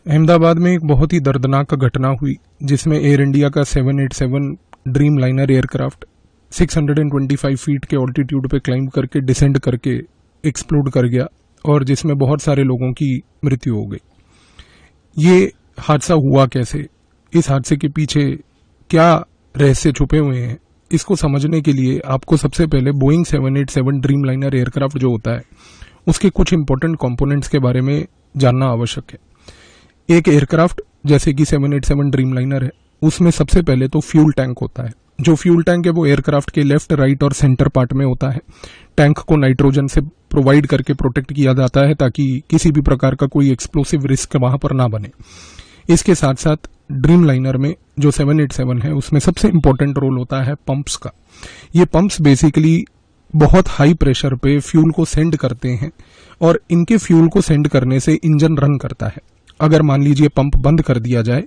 अहमदाबाद में एक बहुत ही दर्दनाक घटना हुई जिसमें एयर इंडिया का 787 ड्रीम लाइनर एयरक्राफ्ट 625 फीट के ऑल्टीट्यूड पे क्लाइंब करके डिसेंड करके एक्सप्लोड कर गया और जिसमें बहुत सारे लोगों की मृत्यु हो गई। ये हादसा हुआ कैसे, इस हादसे के पीछे क्या रहस्य छुपे हुए हैं, इसको समझने के लिए आपको सबसे पहले बोइंग 787 ड्रीम लाइनर एयरक्राफ्ट जो होता है उसके कुछ इंपॉर्टेंट कंपोनेंट्स के बारे में जानना आवश्यक है। एक एयरक्राफ्ट जैसे कि 787 ड्रीम लाइनर है, उसमें सबसे पहले तो फ्यूल टैंक होता है। जो फ्यूल टैंक है वो एयरक्राफ्ट के लेफ्ट, राइट और सेंटर पार्ट में होता है। टैंक को नाइट्रोजन से प्रोवाइड करके प्रोटेक्ट किया जाता है ताकि किसी भी प्रकार का कोई एक्सप्लोसिव रिस्क वहां पर ना बने। इसके साथ साथ ड्रीम लाइनर में जो 787 है उसमें सबसे इंपॉर्टेंट रोल होता है पंप्स का। ये पंप्स बेसिकली बहुत हाई प्रेशर पे फ्यूल को सेंड करते हैं और इनके फ्यूल को सेंड करने से इंजन रन करता है। अगर मान लीजिए पंप बंद कर दिया जाए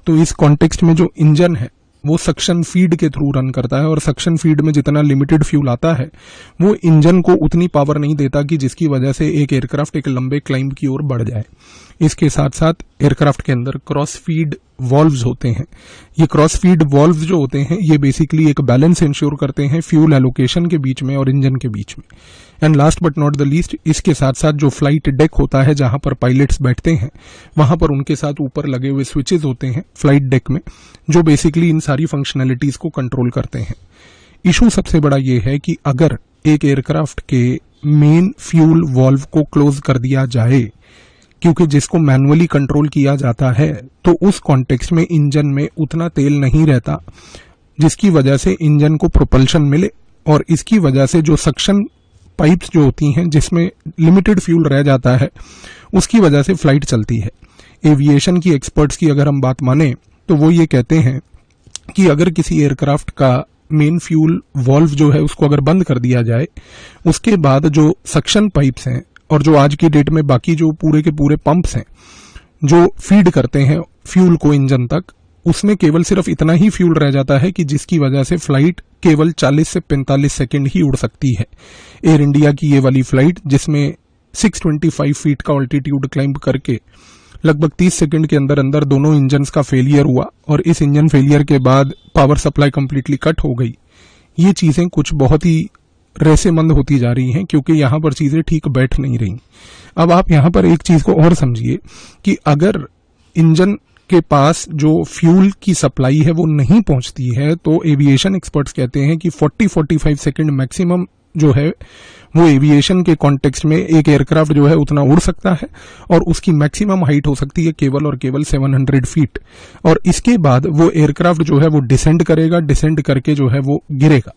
तो इस कॉन्टेक्स्ट में जो इंजन है वो सक्शन फीड के थ्रू रन करता है और सक्शन फीड में जितना लिमिटेड फ्यूल आता है वो इंजन को उतनी पावर नहीं देता कि जिसकी वजह से एक एयरक्राफ्ट एक लंबे क्लाइंब की ओर बढ़ जाए। इसके साथ साथ एयरक्राफ्ट के अंदर क्रॉस फीड वॉल्व्स होते हैं। ये क्रॉस फीड वॉल्व्स जो होते हैं ये बेसिकली एक बैलेंस इंश्योर करते हैं फ्यूल एलोकेशन के बीच में और इंजन के बीच में। And last but not the least, इसके साथ साथ जो फ्लाइट डेक होता है जहां पर पायलट्स बैठते हैं वहां पर उनके साथ ऊपर लगे हुए स्विचेस होते हैं फ्लाइट डेक में, जो बेसिकली इन सारी फंक्शनैलिटीज को कंट्रोल करते हैं। इशू सबसे बड़ा ये है कि अगर एक एयरक्राफ्ट के मेन फ्यूल वॉल्व को क्लोज कर दिया जाए, क्योंकि जिसको मैनुअली कंट्रोल किया जाता है, तो उस कॉन्टेक्स्ट में इंजन में उतना तेल नहीं रहता जिसकी वजह से इंजन को प्रोपल्शन मिले और इसकी वजह से जो सक्शन पाइप्स जो होती हैं जिसमें लिमिटेड फ्यूल रह जाता है उसकी वजह से फ्लाइट चलती है। एविएशन की एक्सपर्ट्स की अगर हम बात माने तो वो ये कहते हैं कि अगर किसी एयरक्राफ्ट का मेन फ्यूल वॉल्व जो है उसको अगर बंद कर दिया जाए, उसके बाद जो सक्शन पाइप्स हैं और जो आज की डेट में बाकी जो पूरे के पूरे पंप्स हैं जो फीड करते हैं फ्यूल को इंजन तक, उसमें केवल सिर्फ इतना ही फ्यूल रह जाता है कि जिसकी वजह से फ्लाइट केवल 40 से 45 सेकंड ही उड़ सकती है। एयर इंडिया की ये वाली फ्लाइट जिसमें 625 फीट का ऑल्टीट्यूड क्लाइंब करके लगभग 30 सेकंड के अंदर अंदर दोनों इंजन्स का फेलियर हुआ और इस इंजन फेलियर के बाद पावर सप्लाई कंप्लीटली कट हो गई। ये चीजें कुछ बहुत ही रहस्यमंद होती जा रही हैं क्योंकि यहां पर चीजें ठीक बैठ नहीं रही। अब आप यहां पर एक चीज को और समझिए कि अगर इंजन के पास जो फ्यूल की सप्लाई है वो नहीं पहुंचती है तो एविएशन एक्सपर्ट्स कहते हैं कि 40-45 सेकंड मैक्सिमम जो है वो एविएशन के कॉन्टेक्स्ट में एक एयरक्राफ्ट जो है उतना उड़ सकता है और उसकी मैक्सिमम हाइट हो सकती है केवल और केवल 700 फीट। और इसके बाद वो एयरक्राफ्ट जो है वो डिसेंड करेगा, डिसेंड करके जो है वो गिरेगा।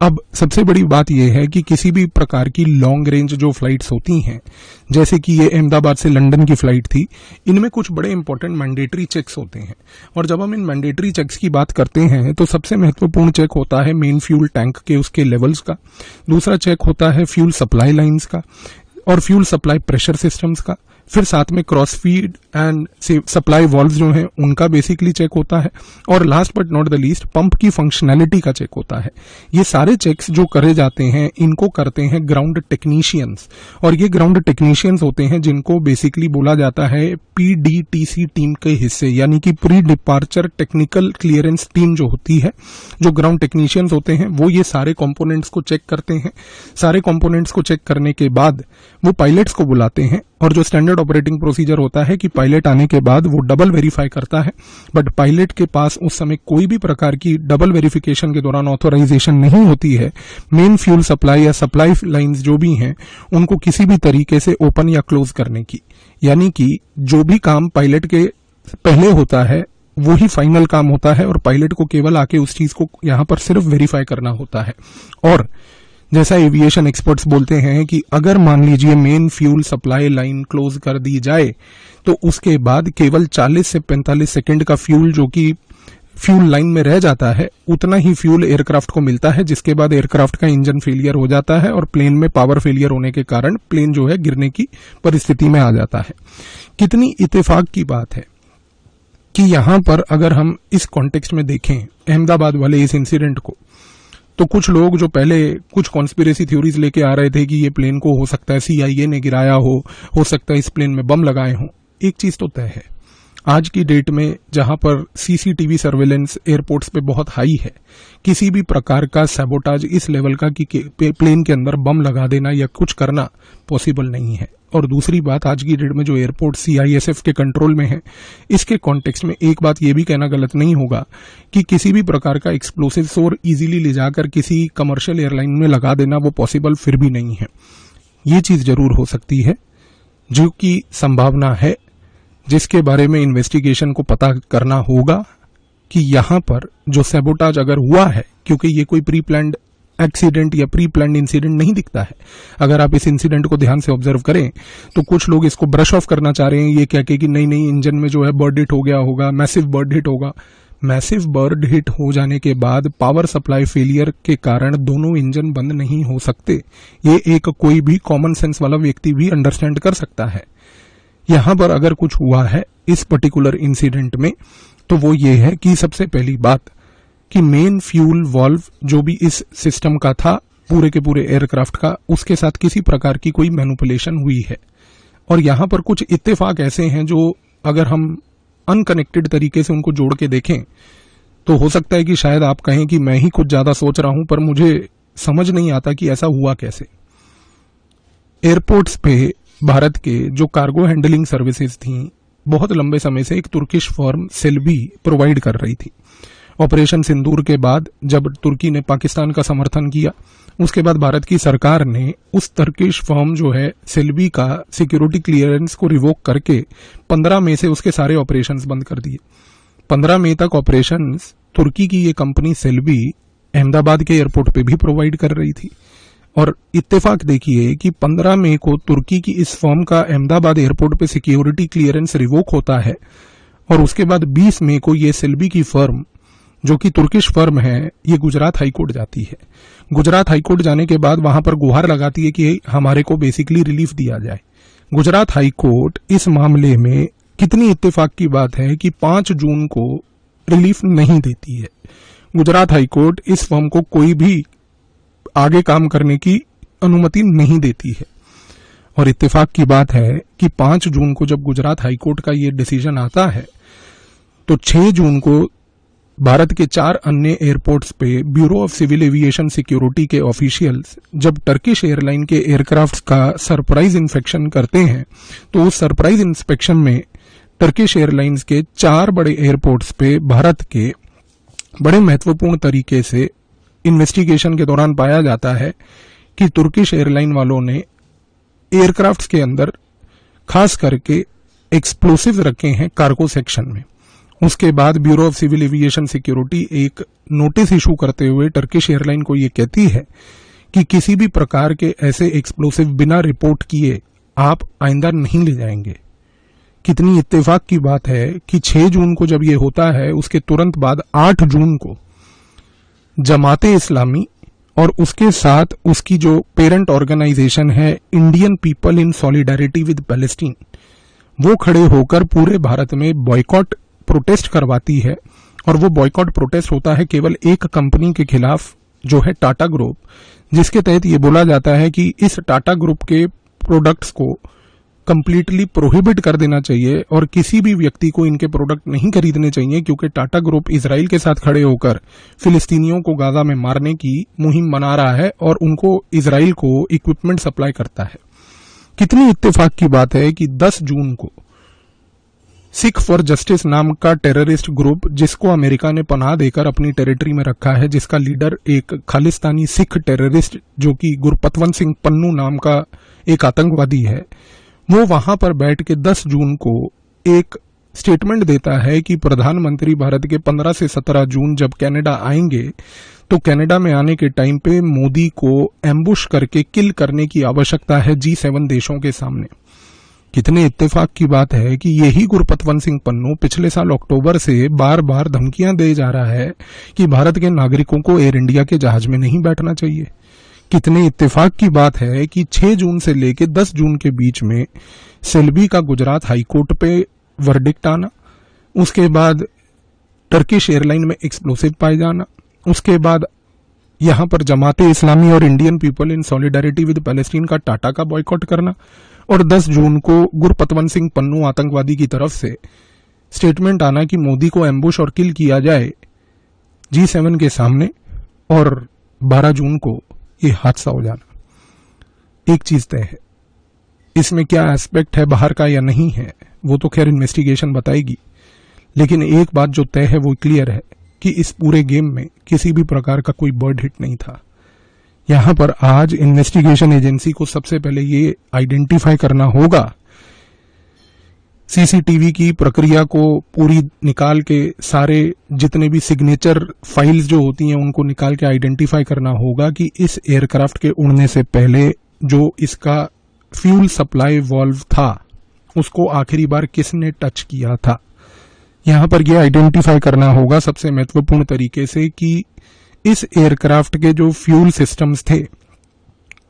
अब सबसे बड़ी बात यह है कि किसी भी प्रकार की लॉन्ग रेंज जो फ्लाइट्स होती हैं, जैसे कि ये अहमदाबाद से लंदन की फ्लाइट थी, इनमें कुछ बड़े इंपॉर्टेंट मैंडेटरी चेक्स होते हैं। और जब हम इन मैंडेटरी चेक्स की बात करते हैं तो सबसे महत्वपूर्ण चेक होता है मेन फ्यूल टैंक के उसके लेवल्स का, दूसरा चेक होता है फ्यूल सप्लाई लाइन्स का और फ्यूल सप्लाई प्रेशर सिस्टम्स का, फिर साथ में cross feed and supply valve जो हैं उनका बेसिकली चेक होता है और last but not the least pump की फंक्शनैलिटी का चेक होता है। ये सारे चेक्स जो करे जाते हैं इनको करते हैं ग्राउंड टेक्नीशियंस और ये ग्राउंड टेक्नीशियंस होते हैं जिनको बेसिकली बोला जाता है पीडीटीसी टीम के हिस्से, यानी कि pre departure technical clearance team जो होती है। जो ग्राउंड टेक्नीशियंस होते हैं वो ये सारे कंपोनेंट्स को चेक करते हैं। सारे कंपोनेंट्स को चेक करने के बाद वो पायलट्स को बुलाते हैं और जो स्टैंडर्ड ऑपरेटिंग प्रोसीजर होता है कि पायलट आने के बाद वो डबल वेरीफाई करता है, बट पायलट के पास उस समय कोई भी प्रकार की डबल वेरिफिकेशन के दौरान ऑथराइजेशन नहीं होती है मेन फ्यूल सप्लाई या सप्लाई लाइंस जो भी हैं उनको किसी भी तरीके से ओपन या क्लोज करने की। यानी कि जो भी काम पायलट के पहले होता है वो ही फाइनल काम होता है और पायलट को केवल आके उस चीज को यहां पर सिर्फ वेरीफाई करना होता है। और जैसा एविएशन एक्सपर्ट्स बोलते हैं कि अगर मान लीजिए main fuel supply line close कर दी जाए तो उसके बाद केवल 40 से 45 सेकंड का फ्यूल जो कि फ्यूल लाइन में रह जाता है उतना ही फ्यूल एयरक्राफ्ट को मिलता है, जिसके बाद एयरक्राफ्ट का इंजन फेलियर हो जाता है और प्लेन में पावर फेलियर होने के कारण प्लेन जो है गिरने की परिस्थिति में आ जाता है। कितनी इत्तेफाक की बात है कि यहां पर अगर हम इस कॉन्टेक्स्ट में देखें अहमदाबाद वाले इस इंसिडेंट को, तो कुछ लोग जो पहले कुछ कॉन्स्पिरेसी थ्योरीज लेके आ रहे थे कि ये प्लेन को हो सकता है CIA ने गिराया हो सकता है इस प्लेन में बम लगाए हों। एक चीज तो तय है आज की डेट में जहां पर सीसीटीवी सर्वेलेंस एयरपोर्ट्स पे बहुत हाई है, किसी भी प्रकार का सैबोटाज इस लेवल का कि प्लेन के अंदर बम लगा देना या कुछ करना पॉसिबल नहीं है। और दूसरी बात, आज की डेट में जो एयरपोर्ट सीआईएसएफ के कंट्रोल में है, इसके कॉन्टेक्स्ट में एक बात ये भी कहना गलत नहीं होगा कि किसी भी प्रकार का एक्सप्लोसिव्स और इजीली ले जाकर किसी कमर्शियल एयरलाइन में लगा देना वो पॉसिबल फिर भी नहीं है। ये चीज जरूर हो सकती है, जो कि संभावना है, जिसके बारे में इन्वेस्टिगेशन को पता करना होगा कि यहां पर जो सैबोटाज अगर हुआ है, क्योंकि ये कोई प्री प्लान्ड एक्सीडेंट या प्री प्लान्ड इंसिडेंट नहीं दिखता है। अगर आप इस इंसिडेंट को ध्यान से ऑब्जर्व करें तो कुछ लोग इसको ब्रश ऑफ करना चाह रहे हैं, ये कह के कि नहीं नहीं इंजन में जो है बर्ड हिट हो गया होगा, मैसिव बर्ड हिट होगा। मैसिव बर्ड हिट हो जाने के बाद पावर सप्लाई फेलियर के कारण दोनों इंजन बंद नहीं हो सकते। ये एक कोई भी कॉमन सेंस वाला व्यक्ति भी अंडरस्टैंड कर सकता है। यहां पर अगर कुछ हुआ है इस पर्टिकुलर इंसिडेंट में, तो वो ये है कि सबसे पहली बात कि मेन फ्यूल वाल्व जो भी इस सिस्टम का था, पूरे के पूरे एयरक्राफ्ट का, उसके साथ किसी प्रकार की कोई मैनिपुलेशन हुई है। और यहां पर कुछ इत्तेफाक ऐसे हैं जो अगर हम अनकनेक्टेड तरीके से उनको जोड़ के देखें तो हो सकता है कि शायद आप कहें कि मैं ही कुछ ज्यादा सोच रहा हूं, पर मुझे समझ नहीं आता कि ऐसा हुआ कैसे। एयरपोर्ट्स पे भारत के जो कार्गो हैंडलिंग सर्विसेज थी, बहुत लंबे समय से एक तुर्किश फर्म सेल्बी प्रोवाइड कर रही थी। ऑपरेशन सिंदूर के बाद जब तुर्की ने पाकिस्तान का समर्थन किया, उसके बाद भारत की सरकार ने उस तुर्किश फर्म जो है सेल्बी का सिक्योरिटी क्लियरेंस को रिवोक करके 15 मई से उसके सारे ऑपरेशंस बंद कर दिए। 15 मई तक ऑपरेशंस तुर्की की ये कंपनी सेल्बी अहमदाबाद के एयरपोर्ट पे भी प्रोवाइड कर रही थी। और इत्तेफाक देखिए कि 15 मई को तुर्की की इस फर्म का अहमदाबाद एयरपोर्ट पे सिक्योरिटी क्लियरेंस रिवोक होता है, और उसके बाद 20 मई को ये सेल्बी की फर्म जो कि तुर्किश फर्म है, ये गुजरात हाईकोर्ट जाती है। गुजरात हाईकोर्ट जाने के बाद वहां पर गुहार लगाती है कि हमारे को बेसिकली रिलीफ दिया जाए। गुजरात हाईकोर्ट इस मामले में कितनी इत्तेफाक की बात है कि 5 जून को रिलीफ नहीं देती है। गुजरात हाईकोर्ट इस फर्म को कोई भी आगे काम करने की अनुमति नहीं देती है। और इत्तेफाक की बात है कि 5 जून को जब गुजरात हाईकोर्ट का ये डिसीजन आता है, तो 6 जून को भारत के 4 अन्य एयरपोर्ट्स पे bureau of civil aviation security के ऑफिशियल्स जब टर्किश एयरलाइन के एयरक्राफ्ट का सरप्राइज इंस्पेक्शन करते हैं, तो उस सरप्राइज इंस्पेक्शन में टर्किश एयरलाइंस के 4 बड़े एयरपोर्ट्स पे भारत के बड़े महत्वपूर्ण तरीके से इन्वेस्टिगेशन के दौरान पाया जाता है कि तुर्किश एयरलाइन वालों ने एयरक्राफ्ट्स के अंदर खास करके एक्सप्लोसिव रखे हैं कार्गो सेक्शन में। उसके बाद bureau of civil aviation security एक नोटिस इशू करते हुए टर्किश एयरलाइन को यह कहती है कि किसी भी प्रकार के ऐसे एक्सप्लोसिव बिना रिपोर्ट किए आप आइंदा नहीं ले जाएंगे। कितनी इत्तेफाक की बात है कि 6 जून को जब यह होता है, उसके तुरंत बाद 8 जून को जमाते इस्लामी और उसके साथ उसकी जो पेरेंट ऑर्गेनाइजेशन है Indian people in solidarity with Palestine, वो खड़े होकर पूरे भारत में बॉयकॉट प्रोटेस्ट करवाती है। और वो बॉयकॉट प्रोटेस्ट होता है केवल एक कंपनी के खिलाफ, जो है टाटा ग्रुप, जिसके तहत ये बोला जाता है कि इस टाटा ग्रुप के प्रोडक्ट्स को कंप्लीटली प्रोहिबिट कर देना चाहिए और किसी भी व्यक्ति को इनके प्रोडक्ट नहीं खरीदने चाहिए, क्योंकि टाटा ग्रुप इजराइल के साथ खड़े होकर फिलिस्तीनियों को गाजा में मारने की मुहिम बना रहा है और उनको इजराइल को इक्विपमेंट सप्लाई करता है। कितनी इत्तेफाक की बात है कि 10 जून को सिख फॉर जस्टिस नाम का टेररिस्ट ग्रुप, जिसको अमेरिका ने पनाह देकर अपनी टेरिटरी में रखा है, जिसका लीडर एक खालिस्तानी सिख टेररिस्ट जो कि गुरपतवंत सिंह पन्नू नाम का एक आतंकवादी है, वो वहां पर बैठ के 10 जून को एक स्टेटमेंट देता है कि प्रधानमंत्री भारत के 15 से 17 जून जब कनाडा आएंगे, तो कनाडा में आने के टाइम पे मोदी को एम्बुश करके किल करने की आवश्यकता है G7 देशों के सामने। कितने इत्तेफाक की बात है कि यही गुरपतवंत सिंह पन्नू पिछले साल अक्टूबर से बार बार धमकियां दे जा रहा है कि भारत के नागरिकों को एयर इंडिया के जहाज में नहीं बैठना चाहिए। कितने इत्तेफाक की बात है कि 6 जून से लेकर 10 जून के बीच में सेल्बी का गुजरात हाईकोर्ट पे वर्डिक्ट आना, उसके बाद टर्किश एयरलाइन में एक्सप्लोसिव पाए जाना, उसके बाद यहां पर जमाते इस्लामी और Indian people in solidarity with Palestine का टाटा का बॉयकॉट करना, और 10 जून को गुरपतवंत सिंह पन्नू आतंकवादी की तरफ से स्टेटमेंट आना कि मोदी को एम्बुश और किल किया जाए G7 के सामने, और 12 जून को ये हादसा हो जाना। एक चीज तय है, इसमें क्या एस्पेक्ट है बाहर का या नहीं है वो तो खैर इन्वेस्टिगेशन बताएगी, लेकिन एक बात जो तय है वो क्लियर है कि इस पूरे गेम में किसी भी प्रकार का कोई बर्ड हिट नहीं था। यहां पर आज इन्वेस्टिगेशन एजेंसी को सबसे पहले ये आइडेंटिफाई करना होगा, सीसीटीवी की प्रक्रिया को पूरी निकाल के सारे जितने भी सिग्नेचर फाइल्स जो होती हैं उनको निकाल के आइडेंटिफाई करना होगा कि इस एयरक्राफ्ट के उड़ने से पहले जो इसका फ्यूल सप्लाई वाल्व था उसको आखिरी बार किसने टच किया था। यहां पर यह आइडेंटिफाई करना होगा सबसे महत्वपूर्ण तरीके से कि इस एयरक्राफ्ट के जो फ्यूल सिस्टम्स थे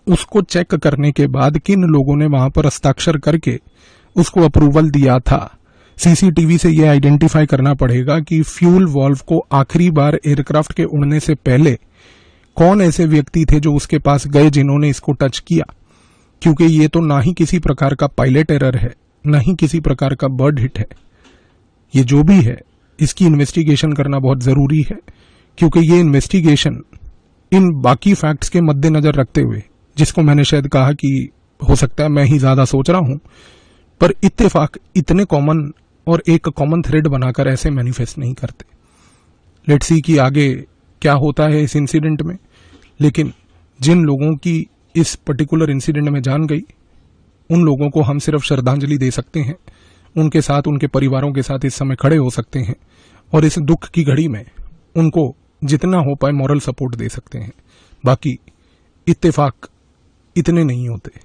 उसको चेक करने के बाद किन लोगों ने वहां पर हस्ताक्षर करके उसको अप्रूवल दिया था। सीसीटीवी से यह आइडेंटिफाई करना पड़ेगा कि फ्यूल वाल्व को आखिरी बार एयरक्राफ्ट के उड़ने से पहले कौन ऐसे व्यक्ति थे जो उसके पास गए जिन्होंने इसको टच किया, क्योंकि ये तो ना ही किसी प्रकार का पायलट एरर है, ना ही किसी प्रकार का बर्ड हिट है। ये जो भी है इसकी इन्वेस्टिगेशन करना बहुत जरूरी है, क्योंकि ये इन्वेस्टिगेशन इन बाकी फैक्ट्स के मद्देनजर रखते हुए, जिसको मैंने शायद कहा कि हो सकता है मैं ही ज्यादा सोच रहा हूं, पर इत्तेफाक इतने कॉमन और एक कॉमन थ्रेड बनाकर ऐसे मैनिफेस्ट नहीं करते। लेट्स सी कि आगे क्या होता है इस इंसिडेंट में, लेकिन जिन लोगों की इस पर्टिकुलर इंसिडेंट में जान गई उन लोगों को हम सिर्फ श्रद्धांजलि दे सकते हैं, उनके साथ उनके परिवारों के साथ इस समय खड़े हो सकते हैं और इस दुख की घड़ी में उनको जितना हो पाए मॉरल सपोर्ट दे सकते हैं। बाकी इत्तेफाक इतने नहीं होते।